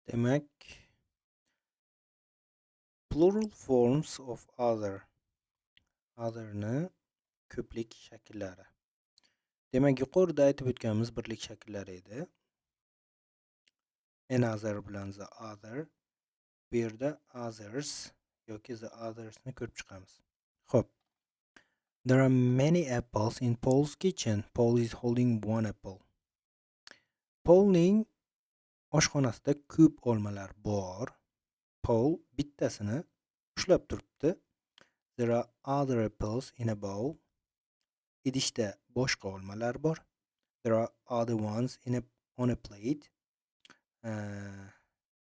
Demek plural forms of other'ni ko'plik shakllari. Demak, yuqorida aytib o'tganimiz birlik shakllari edi. Another bilan the other. Bu yerda others yoki the othersni ko'rib chiqamiz. Xo'p. There are many apples in Paul's kitchen. Paul is holding one apple. Paulning oshxonasida ko'p olmalar bor. Paul bittasini ushlab turibdi. There are other apples in a bowl. Idishda boshqa olmalar bor. There are other ones on a plate.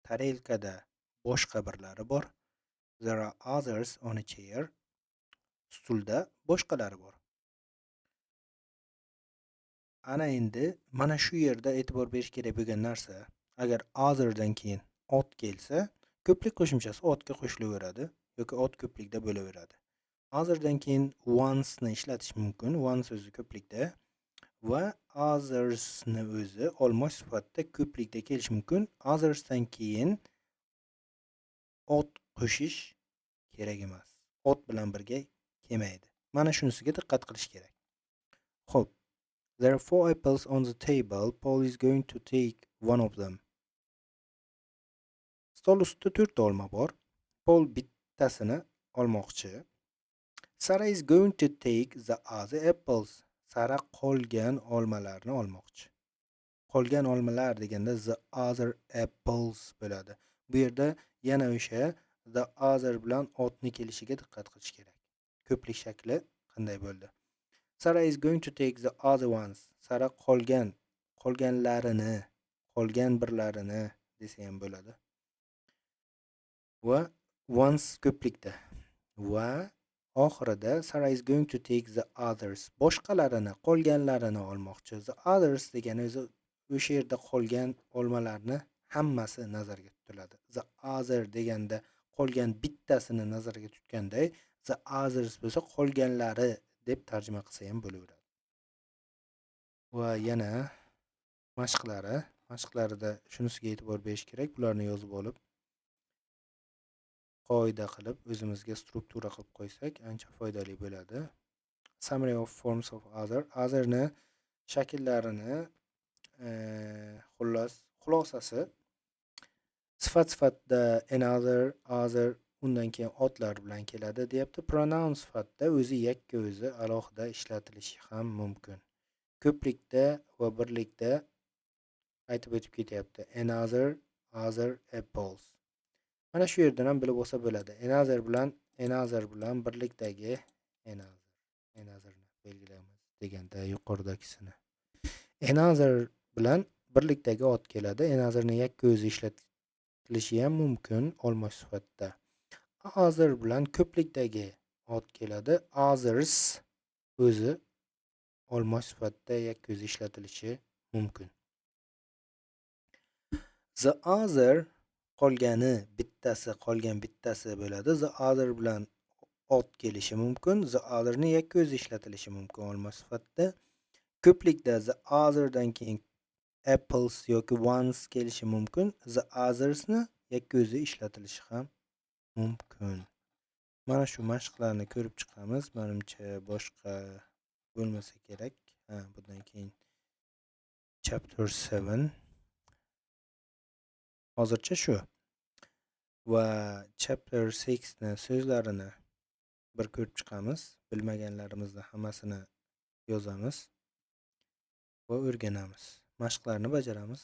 Tarelkada boshqa birlari bor. There are others on a chair. Stulda boshqalari bor. Ana endi mana shu yerda e'tibor berish kerak bo'lgan narsa, agar other dan keyin ot kelsa, ko'plik qo'shimchasi otga qo'shilaveradi yoki ot ko'plikda bo'laveradi. Other dan keyin ones ni ishlatish mumkin. Ones o'zi ko'plikda va others ni o'zi olmosh sifatida ko'plikda kelishi mumkin. Others dan keyin ot qo'shish kerak emas. Ot bilan birga kelmaydi. Mana shunisiga diqqat qilish kerak. Xo'p. There are 4 apples on the table. Paul is going to take one of them. Stol ustida 4 ta olma bor. Paul bittasini olmoqchi. Sarah is going to take the other apples. Sarah qolgan olmalarni olmoqchi. Qolgan olmalar deganda the other apples bo'ladi. Bu yerda yana o'sha the other bilan otni kelishiga diqqat qilish kerak. Ko'plik shakli qanday bo'ldi? Sarah is going to take the other ones. Sarah qolganlarini, qolgan birlarini desa ham bo'ladi. Va ones ko'plikda. Va oxirida Sarah is going to take the others. Boshqalarini, qolganlarini olmoqchi. The others degani o'zi o'sha yerda qolgan olmalarni hammasi nazarga tutiladi. The other deganda qolgan bittasini nazarga tutganday, the others bo'lsa qolganlari deb tarjima qilsa ham bo'laveradi. Va yana mashqlarida shunisiga e'tibor berish kerak. Bularni yozib olib, qoida qilib o'zimizga struktura qilib qo'ysak ancha foydali bo'ladi. Summary of forms of other'ni shakllarini xulosasi sifatda another, other, undan keyin otlar bilan keladi deyapti. Pronoun sifatda o'zi yakka o'zi alohida ishlatilishi ham mumkin. Ko'plikda va birlikda aytib o'tib ketyapti. Another, other apples. Mana shu yerdan ham bilib olsa bo'ladi. Another bilan birlikdagi anotherni belgilaymiz deganda yuqoridagisini. Another bilan birlikdagi ot keladi. Anotherni yakka o'zi ishlatilishi ham mumkin olmosh sifatida. Other bilan ko'plikdagi ot keladi. Others o'zi olmosh sifatida yakka o'zi ishlatilishi mumkin. The other qolgan bittasi bo'ladi. The other bilan ot kelishi mumkin. The otherni yakka o'zi ishlatilishi mumkin olmosh sifatida. Ko'plikda the other dan keyin apples yoki ones kelishi mumkin. The othersni yakka o'zi ishlatilishi ham mumkin. Mana shu mashqlarni ko'rib chiqamiz. Menimcha boshqa bo'lmasa kerak. Bundan keyin chapter 7 hozircha shu. Va chapter 6 ni so'zlarini bir ko'rib chiqamiz. Bilmaganlarimizni hammasini yozamiz va o'rganamiz. Mashqlarni bajaramiz.